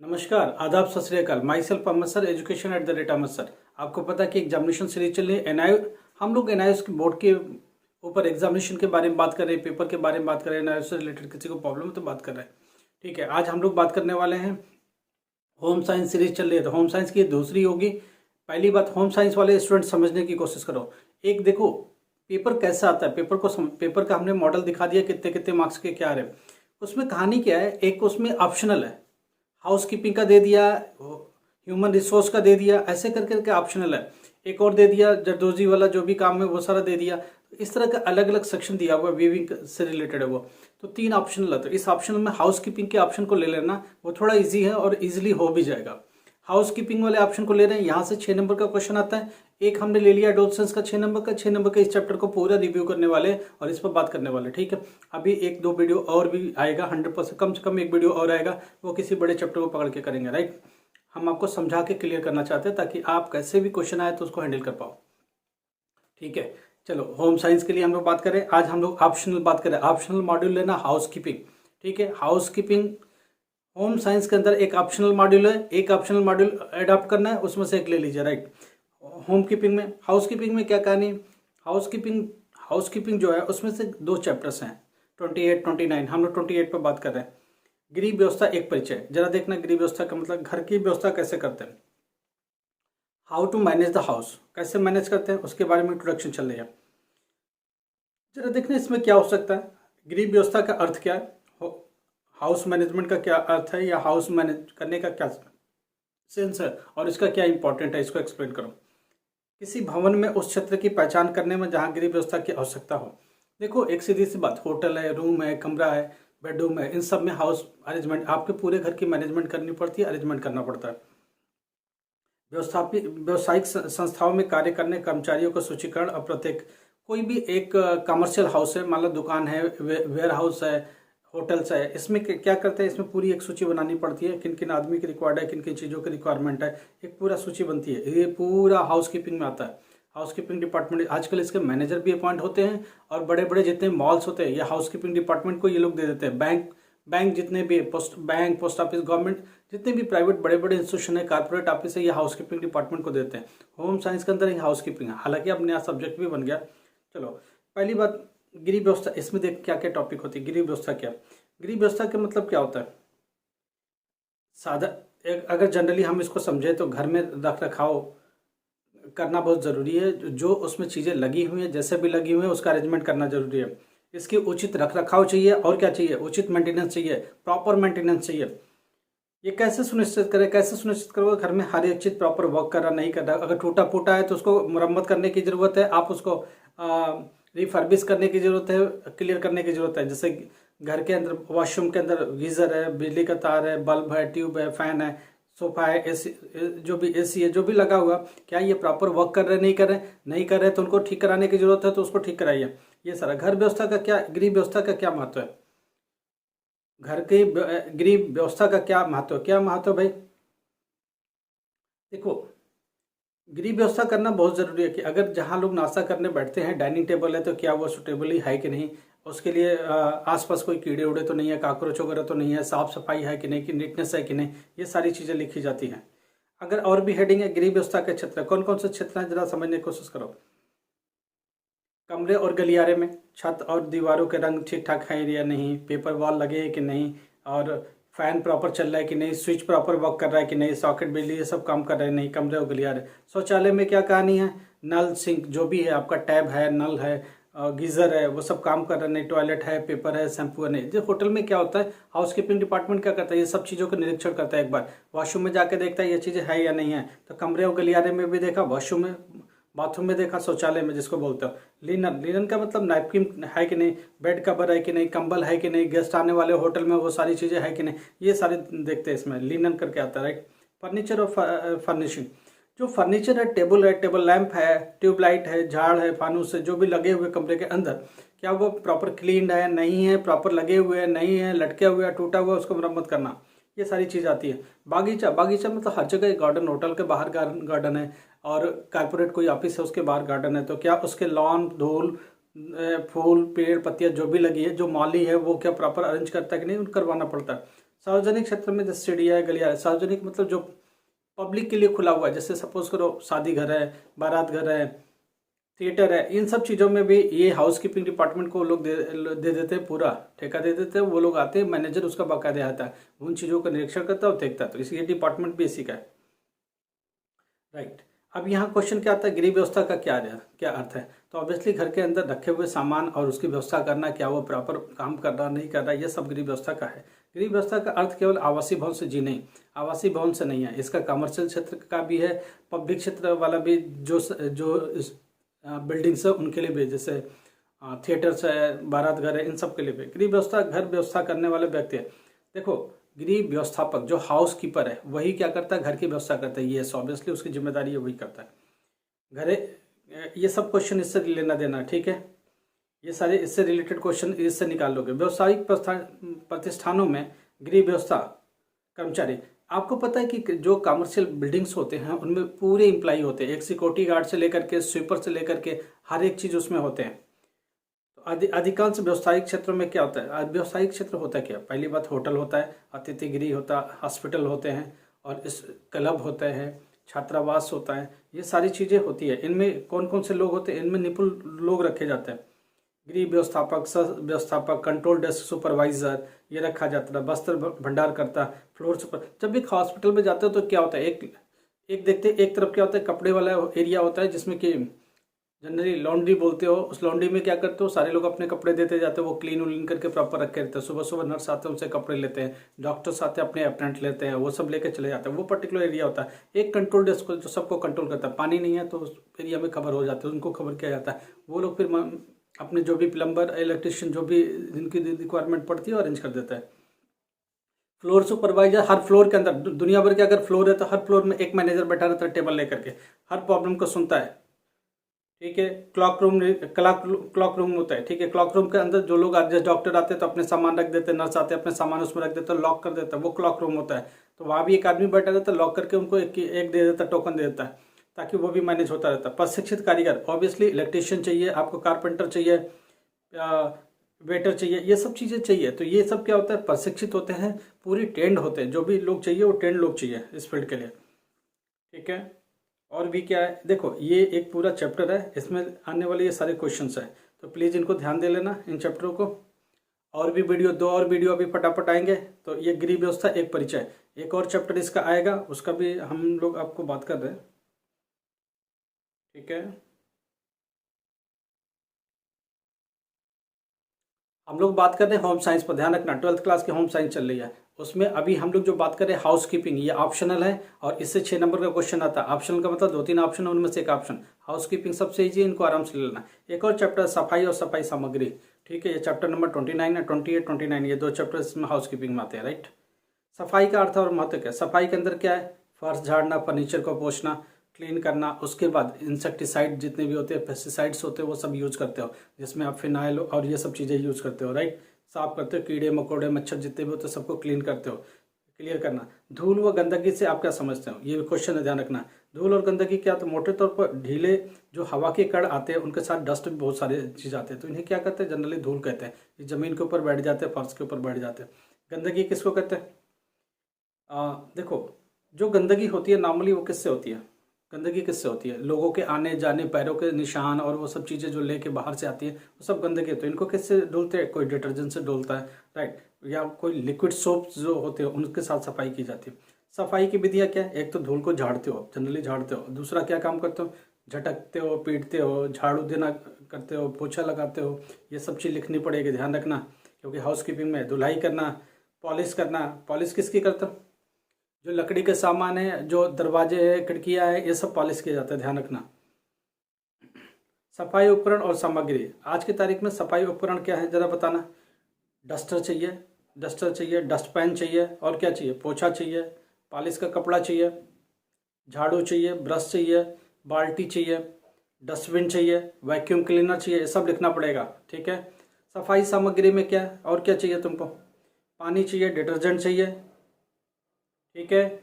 नमस्कार, आदाब, सत श्री अकाल। Myself Ahmed sir, education at the rate Ahmed sir. आपको पता है कि एग्जामिनेशन सीरीज चल रही है। एनआई हम लोग एनआईएस के बोर्ड के ऊपर एग्जामिनेशन के बारे में बात कर रहे हैं, पेपर के बारे में बात कर रहे हैं। एनआईएस से रिलेटेड किसी को प्रॉब्लम है तो बात कर रहे हैं। ठीक है, आज हम लोग बात करने वाले हैं, होम साइंस सीरीज चल रही है तो होम साइंस की दूसरी होगी। पहली बात, होम साइंस वाले स्टूडेंट समझने की कोशिश करो। एक देखो पेपर कैसा आता है, पेपर का हमने मॉडल दिखा दिया, कितने कितने मार्क्स के क्या रहे। उसमें कहानी क्या है, एक उसमें ऑप्शनल है, हाउस कीपिंग का दे दिया, ह्यूमन रिसोर्स का दे दिया, ऐसे करके करके ऑप्शनल है। एक और दे दिया जरदोजी वाला, जो भी काम है वो सारा दे दिया। इस तरह का अलग अलग सेक्शन दिया हुआ है, वीविंग से रिलेटेड है वो। तो 3 ऑप्शनल है, तो इस ऑप्शनल में हाउस कीपिंग के ऑप्शन को ले लेना, वो थोड़ा इजी है और इजीली हो भी जाएगा। हाउस कीपिंग वाले ऑप्शन को ले रहे हैं, यहाँ से 6 नंबर का क्वेश्चन आता है। एक हमने ले लिया एडोलसेंस का 6 नंबर का। 6 नंबर का इस चैप्टर को पूरा रिव्यू करने वाले और इस पर बात करने वाले। ठीक है, अभी 1-2 वीडियो और भी आएगा, 100% कम से कम एक वीडियो और आएगा, वो किसी बड़े चैप्टर को पकड़ के करेंगे। राइट, हम आपको समझा के क्लियर करना चाहते हैं ताकि आप कैसे भी क्वेश्चन आए तो उसको हैंडल कर पाओ। ठीक है, चलो होम साइंस के लिए हम लोग बात करें। आज हम लोग ऑप्शनल बात करें। ऑप्शनल मॉड्यूल लेना हाउस कीपिंग। ठीक है, हाउस कीपिंग होम साइंस के अंदर एक ऑप्शनल मॉड्यूल है, एक ऑप्शनल मॉड्यूल अडॉप्ट करना है, उसमें से एक ले लीजिए। राइट, होम कीपिंग में, हाउस कीपिंग में क्या कहानी। हाउस कीपिंग जो है उसमें से 2 चैप्टर्स हैं, 28, 29। हम लोग 28 पर बात कर रहे हैं। गृह व्यवस्था एक परिचय। जरा देखना, गृह व्यवस्था का मतलब घर की व्यवस्था कैसे करते हैं, how to manage the house, कैसे मैनेज करते हैं उसके बारे में इंट्रोडक्शन चल रही है। जरा देखना इसमें क्या हो सकता है, गृह व्यवस्था का अर्थ क्या है, हाउस मैनेजमेंट का क्या अर्थ है, या हाउस मैनेज करने का क्या सेंस है और इसका क्या इंपॉर्टेंट है, इसको एक्सप्लेन करो। किसी भवन में उस क्षेत्र की पहचान करने में जहाँ गृह व्यवस्था की आवश्यकता हो। देखो एक सीधी सी बात, होटल है, रूम है, कमरा है, बेडरूम है, इन सब में हाउस अरेंजमेंट, आपके पूरे घर की मैनेजमेंट करनी पड़ती है, अरेंजमेंट करना पड़ता है। व्यवसायिक संस्थाओं में कार्य करने कर्मचारियों का सूचीकरण और प्रत्येक, कोई भी एक कमर्शियल हाउस है, मान लो दुकान है, वेयर हाउस है, होटल्स है, इसमें क्या करते हैं, इसमें पूरी एक सूची बनानी पड़ती है, किन किन आदमी की रिक्वायर्ड है, किन किन चीज़ों की रिक्वायरमेंट है, एक पूरा सूची बनती है। ये पूरा हाउस कीपिंग में आता है। हाउस कीपिंग डिपार्टमेंट, आजकल इसके मैनेजर भी अपॉइंट होते हैं, और बड़े बड़े जितने मॉल्स होते हैं ये हाउस कीपिंग डिपार्टमेंट को ये लोग दे देते हैं। बैंक जितने भी पोस्ट ऑफिस, गवर्नमेंट जितने भी प्राइवेट बड़े बड़े इंस्टीट्यूशन है, कारपोरेट ऑफिस है, ये हाउस कीपिंग डिपार्टमेंट को देते हैं। होम साइंस के अंदर ही हाउस कीपिंग है, हालांकि अब नया सब्जेक्ट भी बन गया। चलो पहली बात, गृह व्यवस्था, इसमें देख क्या क्या टॉपिक होती है। गृह व्यवस्था क्या, गृह व्यवस्था का मतलब क्या होता है, साधा अगर जनरली हम इसको समझे तो घर में रख रखाव करना बहुत ज़रूरी है। जो उसमें चीज़ें लगी हुई हैं, जैसे भी लगी हुई हैं, उसका अरेंजमेंट करना जरूरी है। इसकी उचित रख रखाव चाहिए, और क्या चाहिए, उचित मेंटेनेंस चाहिए, प्रॉपर मेंटेनेंस चाहिए। ये कैसे सुनिश्चित करें, कैसे सुनिश्चित करोगे, घर में हर एक चीज़ प्रॉपर वर्क कर रहा, नहीं कर रहा। अगर टूटा फूटा है तो उसको मरम्मत करने की ज़रूरत है, आप उसको रिफर्बिश करने की ज़रूरत है, क्लियर करने की ज़रूरत है। जैसे घर के अंदर, वॉशरूम के अंदर गीज़र है, बिजली का तार है, बल्ब है, ट्यूब है, फैन है, सोफा है, एसी, जो भी एसी है, जो भी लगा हुआ, क्या ये प्रॉपर वर्क कर रहे, नहीं कर रहे तो उनको ठीक कराने की ज़रूरत है, तो उसको ठीक कराइए। ये सारा घर व्यवस्था का क्या, गृह व्यवस्था का क्या महत्व है, घर के गृह व्यवस्था का क्या महत्व, भाई। देखो गृह व्यवस्था करना बहुत ज़रूरी है कि अगर जहाँ लोग नाश्ता करने बैठते हैं, डाइनिंग टेबल है, तो क्या वो सुटेबली है कि नहीं, उसके लिए आसपास कोई कीड़े उड़े तो नहीं है, काकरोच वगैरह तो नहीं है, साफ सफाई है कि नहीं, कि नीटनेस है कि नहीं, ये सारी चीज़ें लिखी जाती हैं। अगर और भी हेडिंग है, गृह व्यवस्था के क्षेत्र, कौन कौन से क्षेत्र हैं, जरा समझने की कोशिश करो। कमरे और गलियारे में छत और दीवारों के रंग ठीक ठाक है या नहीं, पेपर वॉल लगे हैं कि नहीं, और फैन प्रॉपर चल रहा है कि नहीं, स्विच प्रॉपर वर्क कर रहा है कि नहीं, सॉकेट बिजली ये सब काम कर रहे हैं नहीं, कमरे और गलियारे। शौचालय में क्या कहानी है, नल सिंक जो भी है आपका, टैब है, नल है, गीज़र है, वो सब काम कर रहे हैं नहीं, टॉयलेट है, पेपर है, शैम्पू है नहीं। जो होटल में क्या होता है, हाउस कीपिंग डिपार्टमेंट क्या करता है, ये सब चीज़ों का निरीक्षण करता है। एक बार वॉशरूम में जाके देखता है ये चीज़ें है या नहीं है, तो कमरे और गलियारे में भी देखा, वॉशरूम में, बाथरूम में देखा, शौचालय में जिसको बोलते हो। लिनन का मतलब नैपकिन है कि नहीं, बेड कवर है कि नहीं, कंबल है कि नहीं, गेस्ट आने वाले होटल में वो सारी चीज़ें है कि नहीं, ये सारे देखते हैं इसमें, लिनन करके आता है। राइट, फर्नीचर और फर्निशिंग, जो फर्नीचर है, टेबल लैंप है, ट्यूबलाइट है, झाड़ है, फानूस है, जो भी लगे हुए कमरे के अंदर, क्या वो प्रॉपर क्लीन है नहीं है, प्रॉपर लगे हुए हैं नहीं है, लटके हुए है, टूटा हुआ, उसको मरम्मत करना, ये सारी चीज़ आती है। बागीचा मतलब हर जगह गार्डन, होटल के बाहर गार्डन है, और कारपोरेट कोई ऑफिस है उसके बाहर गार्डन है, तो क्या उसके लॉन, धूल, फूल, पेड़, पत्तियां जो भी लगी है, जो माली है वो क्या प्रॉपर अरेंज करता है कि नहीं, उनको करवाना पड़ता है। सार्वजनिक क्षेत्र में जैसे सीढ़ियाँ है, गलियारा। सार्वजनिक मतलब जो पब्लिक के लिए खुला हुआ है, जैसे सपोज करो शादी घर है, बारात घर है, थिएटर है, इन सब चीज़ों में भी ये हाउस कीपिंग डिपार्टमेंट को लोग दे देते हैं, पूरा ठेका दे देते हैं। वो लोग आते हैं, मैनेजर उसका बाकायदा आता है, उन चीज़ों का निरीक्षण करता है और देखता है। तो इसलिए डिपार्टमेंट भी इसी का है, राइट। अब यहाँ क्वेश्चन क्या आता है, गृह व्यवस्था का क्या अर्थ है। तो ऑब्वियसली घर के अंदर रखे हुए सामान और उसकी व्यवस्था करना, क्या वो प्रॉपर काम कर रहा नहीं कर रहा, ये सब गृह व्यवस्था का है। गृह व्यवस्था का अर्थ केवल आवासीय भवन से जी नहीं, आवासीय भवन से नहीं है, इसका कमर्शियल क्षेत्र का भी है, पब्लिक क्षेत्र वाला भी, जो बिल्डिंग्स है उनके लिए भी, जैसे थिएटर्स है, बारात घर है, इन सब के लिए भी। गृह व्यवस्था घर व्यवस्था करने वाले व्यक्ति है। देखो, गृह व्यवस्थापक जो हाउस कीपर है वही क्या करता है, घर की व्यवस्था करता है। ये ऑब्वियसली उसकी जिम्मेदारी है, वही करता है। घरे ये सब क्वेश्चन इससे लेना देना, ठीक है। ये सारे इससे रिलेटेड क्वेश्चन इससे निकाल लोगे। व्यावसायिक प्रतिष्ठानों में गृह व्यवस्था कर्मचारी, आपको पता है कि जो कमर्शियल बिल्डिंग्स होते हैं उनमें पूरे एम्प्लॉय होते हैं, एक सिक्योरिटी गार्ड से लेकर के स्वीपर से लेकर के हर एक चीज़ उसमें होते हैं। तो अधिकांश व्यवसायिक क्षेत्रों में क्या होता है, व्यवसायिक क्षेत्र होता है क्या, पहली बात होटल होता है, अतिथि गृह होता है, हॉस्पिटल होते हैं, और इस क्लब होते हैं, छात्रावास होता है, ये सारी चीज़ें होती है। इनमें कौन कौन से लोग होते हैं, इनमें निपुण लोग रखे जाते हैं। गृह व्यवस्थापक, सह व्यवस्थापक, कंट्रोल डेस्क सुपरवाइजर, ये रखा जाता है। वस्त्र भंडार करता, फ्लोर सुपर। जब एक हॉस्पिटल में जाते हो तो क्या होता है, एक देखते एक तरफ क्या होता है, कपड़े वाला एरिया होता है जिसमें कि जनरली लॉन्ड्री बोलते हो। उस लॉन्ड्री में क्या करते हो, सारे लोग अपने कपड़े देते जाते हैं, वो क्लीन उलीन करके प्रॉपर रखे रहते हैं। सुबह सुबह नर्स आते हैं, उनसे कपड़े लेते हैं, डॉक्टर्स आते हैं, अपने अटेंडेंट लेते हैं, वो सब लेके चले जाते हैं। वो पर्टिकुलर एरिया होता है। एक कंट्रोल डेस्क जो सबको कंट्रोल करता है। पानी नहीं है तो उस एरिया में खबर हो जाती है, उनको खबर किया जाता है। वो लोग फिर अपने जो भी प्लम्बर, इलेक्ट्रिशियन, जो भी जिनकी रिक्वायरमेंट पड़ती है अरेंज कर देता है। फ्लोर सुपरवाइजर, हर फ्लोर के अंदर, दुनिया भर के अगर फ्लोर है तो हर फ्लोर में एक मैनेजर बैठा रहता है टेबल लेकर के, हर प्रॉब्लम को सुनता है, ठीक है। क्लॉक रूम होता है, ठीक है। क्लॉक रूम के अंदर जो लोग आते हैं, डॉक्टर आते हैं तो अपने सामान रख देते हैं, नर्स आते हैं अपने सामान उसमें रख देते हैं, लॉक कर देता है, वो क्लॉक रूम होता है। तो वहाँ भी एक आदमी बैठा रहता है, लॉक करके उनको एक दे देता है, टोकन दे देता है, ताकि वो भी मैनेज होता रहता है। प्रशिक्षित कारीगर, ऑब्वियसली इलेक्ट्रीशियन चाहिए आपको, कारपेंटर चाहिए, वेटर चाहिए, ये सब चीज़ें चाहिए। तो ये सब क्या होता है, प्रशिक्षित होते हैं, पूरी ट्रेंड होते हैं। जो भी लोग चाहिए वो ट्रेंड लोग चाहिए इस फील्ड के लिए, ठीक है। और भी क्या है, देखो ये एक पूरा चैप्टर है, इसमें आने वाले ये सारे क्वेश्चंस हैं, तो प्लीज़ इनको ध्यान दे लेना, इन चैप्टरों को। और भी वीडियो, 2 और वीडियो अभी फटाफट आएंगे। तो ये गृह व्यवस्था एक परिचय, एक और चैप्टर इसका आएगा, उसका भी हम लोग आपको बात कर रहे हैं, ठीक है। हम लोग बात कर रहे हैं होम साइंस पर, ध्यान रखना 12th क्लास की होम साइंस चल रही है। उसमें अभी हम लोग जो बात कर रहे हैं हाउस कीपिंग, ये ऑप्शनल है और इससे 6 नंबर का क्वेश्चन आता है। ऑप्शनल का मतलब 2-3 ऑप्शन है, उनमें से एक ऑप्शन हाउस कीपिंग सबसे ईजी, इनको आराम से ले लेना। एक और चैप्टर सफाई और सफाई सामग्री, ठीक है। ये चैप्टर नंबर 29 है, 28, 29, ये 2 चैप्टर इसमें हाउस कीपिंग में आते हैं, राइट। सफाई का अर्थ और महत्व क्या है, सफाई के अंदर क्या है, फर्श झाड़ना, फर्नीचर को पोंछना, क्लीन करना। उसके बाद इंसेक्टिसाइड जितने भी होते हैं, पेस्टिसाइड्स होते हैं, वो सब यूज करते हो, जिसमें आप फिनाइल और ये सब चीज़ें यूज करते हो, राइट। साफ करते हो, कीड़े मकोड़े मच्छर जितने भी होते हैं सबको क्लीन करते हो, क्लियर करना। धूल व गंदगी से आप क्या समझते हो, ये क्वेश्चन है, ध्यान रखना। धूल और गंदगी क्या, तो मोटे तौर पर ढीले जो हवा के कण आते हैं उनके साथ डस्ट भी बहुत सारे चीज़ आते हैं, तो इन्हें क्या कहते हैं, जनरली धूल कहते हैं। ये जमीन के ऊपर बैठ जाते हैं, फर्श के ऊपर बैठ जाते हैं। गंदगी किसको कहते हैं, देखो जो गंदगी होती है नॉर्मली वो किससे होती है, गंदगी किससे होती है, लोगों के आने जाने, पैरों के निशान और वो सब चीज़ें जो लेके बाहर से आती है, वो सब गंदगी। तो इनको किससे धुलते हैं, कोई डिटर्जेंट से धुलता है, राइट, या कोई लिक्विड सोप जो होते हैं उनके साथ सफाई की जाती है। सफाई की विधियाँ क्या है, एक तो धूल को झाड़ते हो, जनरली झाड़ते हो। दूसरा क्या काम करते हो, झटकते हो, पीटते हो, झाड़ू देना करते हो, पोछा लगाते हो, ये सब चीज़ लिखनी पड़ेगी, ध्यान रखना। क्योंकि हाउस कीपिंग में धुलाई करना, पॉलिश करना, पॉलिश किसकी करते हो, जो लकड़ी के सामान है, जो दरवाजे है, खिड़कियाँ है, ये सब पॉलिश किया जाता है, ध्यान रखना। सफाई उपकरण और सामग्री, आज की तारीख में सफाई उपकरण क्या है जरा बताना। डस्टर चाहिए, डस्ट पैन चाहिए, और क्या चाहिए, पोछा चाहिए, पॉलिश का कपड़ा चाहिए, झाड़ू चाहिए, ब्रश चाहिए, बाल्टी चाहिए, डस्टबिन चाहिए, वैक्यूम क्लीनर चाहिए, ये सब लिखना पड़ेगा, ठीक है। सफाई सामग्री में क्या और क्या चाहिए तुमको, पानी चाहिए, डिटर्जेंट चाहिए, ठीक है।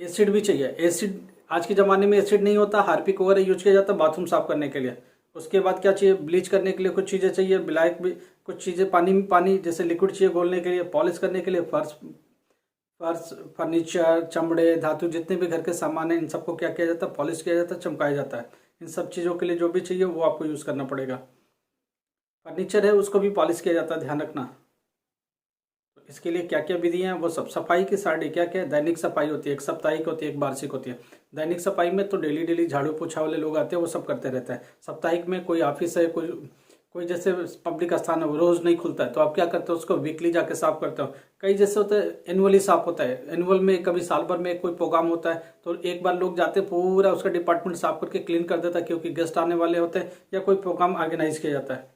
एसिड भी चाहिए, एसिड आज के ज़माने में एसिड नहीं होता, हार्पिक वगैरह यूज किया जाता है बाथरूम साफ करने के लिए, उसके बाद क्या चाहिए, ब्लीच करने के लिए कुछ चीज़ें चाहिए, ब्लैक भी कुछ चीज़ें, पानी में पानी जैसे लिक्विड चाहिए घोलने के लिए, पॉलिश करने के लिए फर्श, फर्नीचर, चमड़े, धातु, जितने भी घर के सामान हैं इन सबको क्या किया जाता है, पॉलिश किया जाता है, चमकाया जाता है। इन सब चीज़ों के लिए जो भी चाहिए वो आपको यूज़ करना पड़ेगा। फर्नीचर है उसको भी पॉलिश किया जाता है, ध्यान रखना। तो इसके लिए क्या क्या विधि हैं वो सब, सफाई की साड़ी क्या क्या है, दैनिक सफाई होती है, एक साप्ताहिक होती है, एक वार्षिक होती है। दैनिक सफाई में तो डेली डेली झाड़ू पोछा वाले लोग आते हैं, वो सब करते रहते हैं। साप्ताहिक में कोई ऑफिस है, कोई कोई जैसे पब्लिक स्थान है वो रोज नहीं खुलता है, तो आप क्या करते हो, उसको वीकली जाके साफ करते हो। कई जैसे होता है एनुअली साफ होता है, एनुअल में कभी साल भर में कोई प्रोग्राम होता है तो एक बार लोग जाते हैं पूरा उसका डिपार्टमेंट साफ करके क्लीन कर देता है, क्योंकि गेस्ट आने वाले होते हैं या कोई प्रोग्राम ऑर्गेनाइज किया जाता है।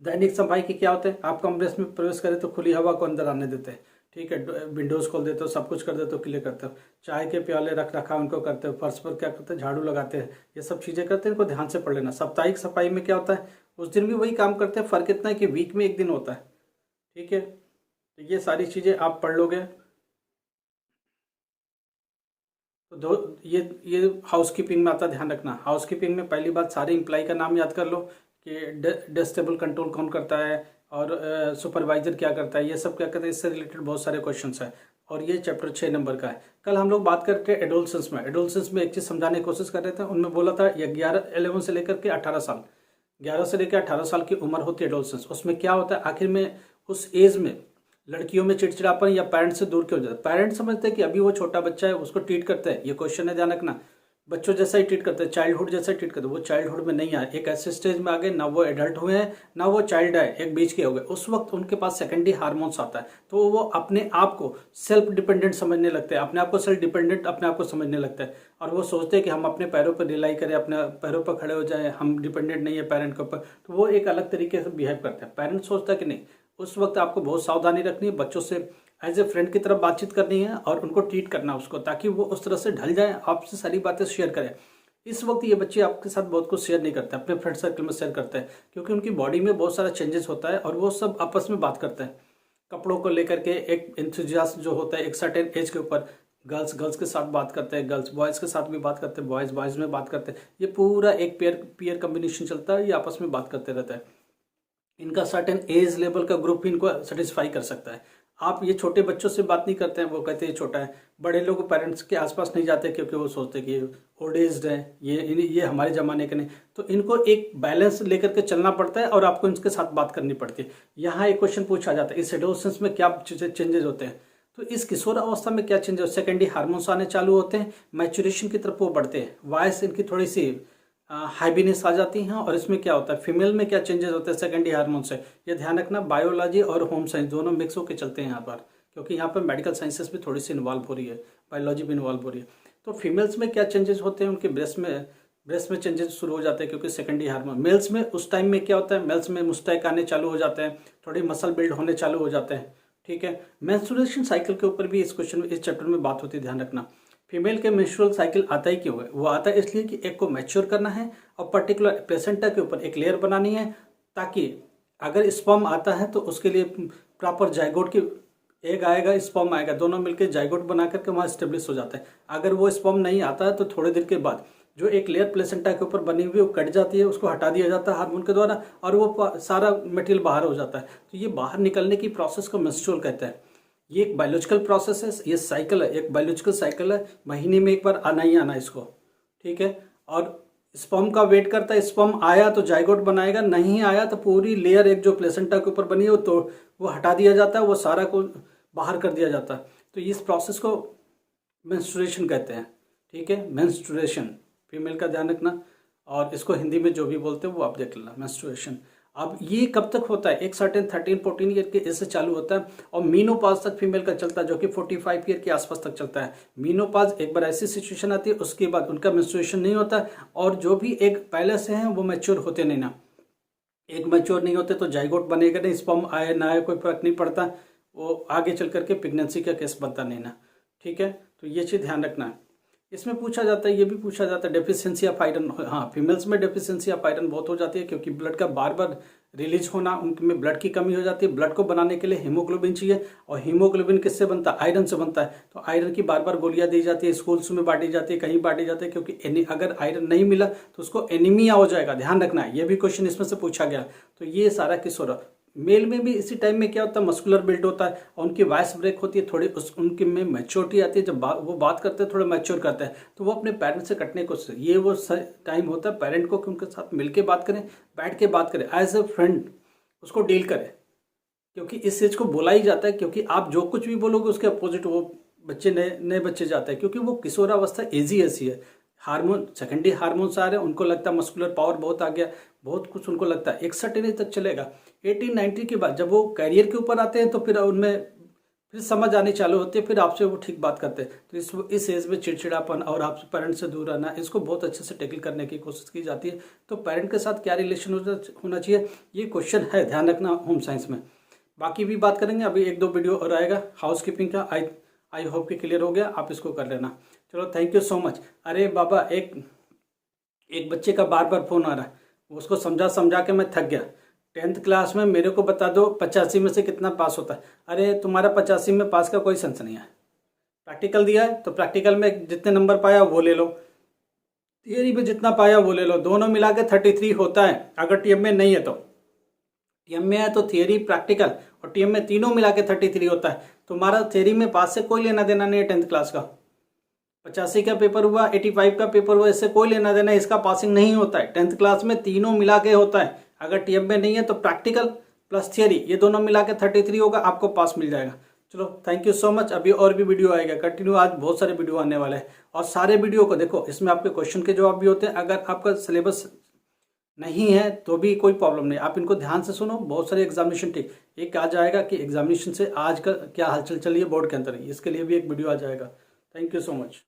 दैनिक सफाई की क्या होते हैं, आप कमरे में प्रवेश करें तो खुली हवा को अंदर आने देते हैं, ठीक है, विंडोज खोल देते हो, सब कुछ कर देते हो, क्लियर करते हो, चाय के प्याले रख रखा उनको करते हो, फर्श पर क्या करते हैं, झाड़ू लगाते हैं, ये सब चीज़ें करते हैं, इनको ध्यान से पढ़ लेना। साप्ताहिक सफाई में क्या होता है, उस दिन भी वही काम करते हैं, फर्क इतना है कि वीक में एक दिन होता है, ठीक है। तो ये सारी चीज़ें आप पढ़ लोगे तो ये हाउसकीपिंग में आता है, ध्यान रखना। हाउसकीपिंग में पहली बात सारे एम्प्लॉय का नाम याद कर लो कि डेस्क टेबल कंट्रोल कौन करता है और सुपरवाइजर क्या करता है, ये सब क्या करते हैं, इससे रिलेटेड बहुत सारे क्वेश्चंस है। और ये चैप्टर 6 नंबर का है। कल हम लोग बात करके एडोलसेंस में, एडोलसेंस में एक चीज़ समझाने की कोशिश कर रहे थे, उनमें बोला था ये 11 से लेकर के 18 साल, 11 से लेकर 18 साल की उम्र होती है एडोलसेंस। उसमें क्या होता है, आखिर में उस एज में लड़कियों में चिड़चिड़ापन या पेरेंट्स से दूर क्यों हो जाता है। पेरेंट्स समझते हैं कि अभी वो छोटा बच्चा है, उसको ट्रीट करते हैं, ये क्वेश्चन है, ध्यान रखना। बच्चों जैसा ही ट्रीट करते हैं, चाइल्डहुड जैसा ही ट्रीट करते हैं, वो चाइल्डहुड में नहीं आए, एक ऐसे स्टेज में आ गए, ना वो एडल्ट हुए हैं ना वो चाइल्ड है, एक बीच के हो गए, उस वक्त उनके पास सेकेंडरी हार्मोन्स आता है, तो वो अपने आप को सेल्फ डिपेंडेंट समझने लगते हैं, अपने आप को सेल्फ डिपेंडेंट अपने आप को समझने लगता है, और वो सोचते हैं कि हम अपने पैरों पर रिलाई करें, अपने पैरों पर खड़े हो जाए, हम डिपेंडेंट नहीं है पेरेंट के ऊपर, तो वो एक अलग तरीके से बिहेव करते हैं। पेरेंट सोचता है कि नहीं, उस वक्त आपको बहुत सावधानी रखनी है, बच्चों से एज ए फ्रेंड की तरफ बातचीत करनी है और उनको ट्रीट करना उसको, ताकि वो उस तरह से ढल जाए, आपसे सारी बातें शेयर करें। इस वक्त ये बच्चे आपके साथ बहुत कुछ शेयर नहीं करते, अपने फ्रेंड सर्कल में शेयर करते हैं, क्योंकि उनकी बॉडी में बहुत सारा चेंजेस होता है और वो सब आपस में बात करते हैं कपड़ों को लेकर के। एक इंथुजियास्ट जो होता है एक सर्टेन एज के ऊपर, गर्ल्स गर्ल्स के साथ बात करते हैं, गर्ल्स बॉयज़ के साथ भी बात करते हैं, बॉयज़ बॉयज़ में बात करते हैं, ये पूरा एक पेयर कम्बिनेशन चलता है, ये आपस में बात करते रहता है। इनका सर्टेन एज लेवल का ग्रुप भी इनको सेटिस्फाई कर सकता है। आप ये छोटे बच्चों से बात नहीं करते हैं, वो कहते हैं छोटा है। बड़े लोग पेरेंट्स के आसपास नहीं जाते क्योंकि वो सोचते हैं कि ओल्ड एज्ड है, ये हमारे ज़माने के नहीं। तो इनको एक बैलेंस लेकर के चलना पड़ता है और आपको इनके साथ बात करनी पड़ती है। यहाँ एक क्वेश्चन पूछा जाता है, इस एडोलसेंस में क्या चेंजेस होते हैं, तो इस किशोर अवस्था में क्या चेंजेस, सेकेंडरी हार्मोन्स आने चालू होते हैं, मैच्योरेशन की तरफ वो बढ़ते हैं, वॉइस इनकी थोड़ी सी हाइबीनेस आ जाती हैं। और इसमें क्या होता है, फीमेल में क्या चेंजेस होते हैं सेकेंडरी हार्मोन से, ये ध्यान रखना। बायोलॉजी और होम साइंस दोनों मिक्स होकर चलते हैं यहाँ पर, क्योंकि यहाँ पर मेडिकल साइंसेस भी थोड़ी सी इन्वॉल्व हो रही है, बायोलॉजी भी इन्वॉल्व हो रही है। तो फीमेल्स में क्या चेंजेस होते हैं, उनके ब्रेस्ट में चेंजेस शुरू हो जाते हैं, क्योंकि सेकेंडरी हार्मोन। मेल्स में उस टाइम में क्या होता है, मेल्स में मुस्टैक आने चालू हो जाते हैं, थोड़ी मसल बिल्ड होने चालू हो जाते हैं, ठीक है। मेंस्ट्रुएशन साइकिल के ऊपर भी इस क्वेश्चन में, इस चैप्टर में बात होती है, ध्यान रखना। फीमेल के मेंस्ट्रुअल साइकिल आता ही क्यों है, वो आता है इसलिए कि एक को मैच्योर करना है और पर्टिकुलर प्लेसेंटा के ऊपर एक लेयर बनानी है, ताकि अगर स्पर्म आता है तो उसके लिए प्रॉपर जाइगोट की एग आएगा, स्पर्म आएगा, दोनों मिलकर जाइगोट बना करके वहाँ स्टेब्लिश हो जाता है। अगर वो स्पर्म नहीं आता है तो थोड़ी देर के बाद जो एक लेयर प्लेसेंटा के ऊपर बनी हुई है वो कट जाती है, उसको हटा दिया जाता है हार्मोन के द्वारा, और वो सारा मटेरियल बाहर हो जाता है। तो ये बाहर निकलने की प्रोसेस को मेंस्ट्रुअल कहते हैं। ये एक बायोलॉजिकल प्रोसेस है, ये साइकिल है, एक बायोलॉजिकल साइकिल है, महीने में एक बार आना ही आना इसको, ठीक है। और स्पर्म का वेट करता है, स्पर्म आया तो जाइगोट बनाएगा, नहीं आया तो पूरी लेयर एक जो प्लेसेंटा के ऊपर बनी है वो हटा दिया जाता है, वो सारा को बाहर कर दिया जाता है। तो इस प्रोसेस को मेंस्ट्रुएशन कहते हैं, ठीक है, मेंस्ट्रुएशन, फीमेल का ध्यान रखना। और इसको हिंदी में जो भी बोलते हैं वो आप देख लेना, मेंस्ट्रुएशन। अब ये कब तक होता है, एक सर्टेन 13-14 ईयर के एज से चालू होता है और मीनोपाज तक फीमेल का चलता है, जो कि 45 ईयर के आसपास तक चलता है। मीनोपाज एक बार ऐसी सिचुएशन आती है, उसके बाद उनका मेंस्ट्रुएशन नहीं होता, और जो भी एक पहले से हैं वो मैच्योर होते नहीं ना, एक मैच्योर नहीं होते तो जाइगोट बनेगा नहीं, स्पर्म आए ना आए कोई फर्क नहीं पड़ता, वो आगे चल करके प्रेगनेंसी का केस बनता नहीं ना, ठीक है। तो ये चीज़ ध्यान रखना है। इसमें पूछा जाता है, ये भी पूछा जाता है डेफिशिएंसी ऑफ आयरन। हाँ, फीमेल्स में डेफिशिएंसी ऑफ आयरन बहुत हो जाती है, क्योंकि ब्लड का बार बार रिलीज होना, उनमें ब्लड की कमी हो जाती है। ब्लड को बनाने के लिए हीमोग्लोबिन चाहिए, और हीमोग्लोबिन किससे बनता है? आयरन से बनता है। तो आयरन की बार बार गोलियां दी जाती है, स्कूल्स में बांटी जाती है, कहीं बांटी जाती है, क्योंकि अगर आयरन नहीं मिला तो उसको एनीमिया हो जाएगा। ध्यान रखना है, ये भी क्वेश्चन इसमें से पूछा गया। तो ये सारा किस हो रहा, मेल में भी इसी टाइम में क्या होता है, मस्कुलर बिल्ड होता है, और उनकी वॉइस ब्रेक होती है, थोड़ी उनके में मैच्योरिटी आती है। जब वो बात करते हैं, थोड़ा मैच्योर करते हैं, तो वो अपने पेरेंट्स से कटने को, ये वो टाइम होता है पेरेंट को कि उनके साथ मिलके बात करें, बैठ के बात करें, एज ए फ्रेंड उसको डील करें। क्योंकि इस एज को बोला ही जाता है, क्योंकि आप जो कुछ भी बोलोगे उसके अपोजिट वो बच्चे नए नए बच्चे जाते हैं, क्योंकि वो किशोरावस्था एज ही ऐसी है। हार्मोन, सेकेंडरी हार्मोन्स आ रहे हैं, उनको लगता है मस्कुलर पावर बहुत आ गया, बहुत कुछ उनको लगता है। एक सर्टेन एज तक चलेगा। 18-19 के बाद जब वो करियर के ऊपर आते हैं तो फिर उनमें फिर समझ आनी चालू होती है, फिर आपसे वो ठीक बात करते हैं। तो इस एज में चिड़चिड़ापन और आपसे पेरेंट से दूर रहना, इसको बहुत अच्छे से टैकल करने की कोशिश की जाती है। तो पेरेंट के साथ क्या रिलेशन होना चाहिए, ये क्वेश्चन है, ध्यान रखना होम साइंस में। बाकी भी बात करेंगे, अभी 1-2 वीडियो और आएगा हाउस कीपिंग का। आई होप कि क्लियर हो गया, आप इसको कर लेना। चलो, थैंक यू सो मच। अरे बाबा, एक बच्चे का बार बार फोन आ रहा है, उसको समझा के मैं थक गया। 10th क्लास में मेरे को बता दो 85 में से कितना पास होता है। अरे तुम्हारा 85 में पास का कोई सेंस नहीं है। प्रैक्टिकल दिया है तो प्रैक्टिकल में जितने नंबर पाया वो ले लो, थियरी में जितना पाया वो ले लो, दोनों मिला के 33 होता है। अगर टीएम में नहीं है तो, टीएम में है तो थियरी प्रैक्टिकल, और टीएम में तीनों मिला के 33 होता है। तुम्हारा थियरी में पास से कोई लेना देना नहीं है 10th क्लास का। 85 का पेपर हुआ, 85 का पेपर हुआ, इससे कोई लेना देना, इसका पासिंग नहीं होता है। 10th क्लास में तीनों मिला के होता है। अगर टीएम में नहीं है तो प्रैक्टिकल प्लस थियरी, ये दोनों मिला के 33 होगा, आपको पास मिल जाएगा। चलो, थैंक यू सो मच। अभी और भी वीडियो आएगा कंटिन्यू, आज बहुत सारे वीडियो आने वाले हैं। और सारे वीडियो को देखो, इसमें आपके क्वेश्चन के जवाब भी होते हैं। अगर आपका सिलेबस नहीं है तो भी कोई प्रॉब्लम नहीं, आप इनको ध्यान से सुनो। बहुत सारे एग्जामिनेशन टिप, एक आ जाएगा कि एग्जामिनेशन से आज का क्या हलचल चली है बोर्ड के अंदर, इसके लिए भी एक वीडियो आ जाएगा। Thank you so much.